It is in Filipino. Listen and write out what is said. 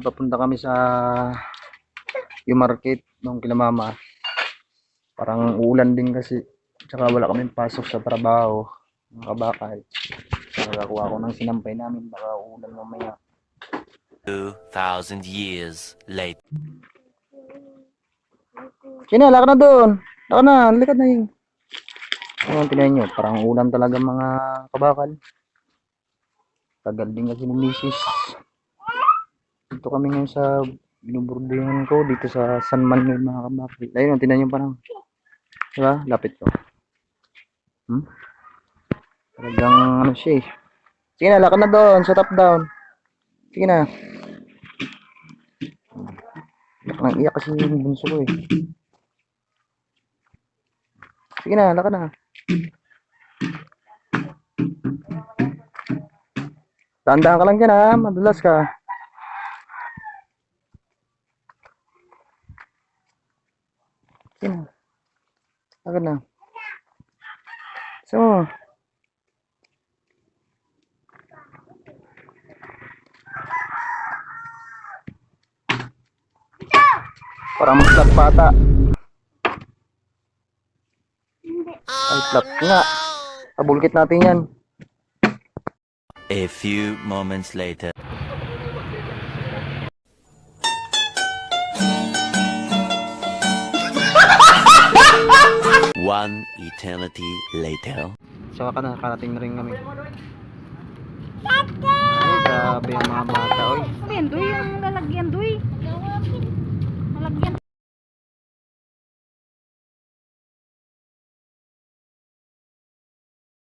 Papunta kami sa yung market nung kila mama. Parang uulan din kasi. Tsaka wala kaming pasok sa trabaho. Mga kabakal. Nagakuha ko ng sinampay namin. Baka uulan mamaya. 2,000 years later. Sina, laka na doon. Laka na, likad na yun. Ayun, tinayin nyo. Parang ulan talaga mga kabakal. Tagal din kasi ni Mrs. Dito kami ngayon sa binuburduhan ko. Dito sa San Manuel mga kabakal. Ayun, tinayin nyo parang. Diba? Lapit ko. Talagang ano siya eh. Sige na, laka na doon sa top down. Sige na. Iyak nang iyak kasi yung bunso ko eh. Sige na, laka na. Tandaan ka lang dyan ha, madulas ka. Sige na. Laka na. So, parang mag-flat pata. Ay, flat nga. Pabulkit natin yan. A few moments later. One eternity later. So, nakarating na rin kami. Ay, grabe ang mga bata, oy. Yan, doy, yung lalagyan, doy. Lalagyan.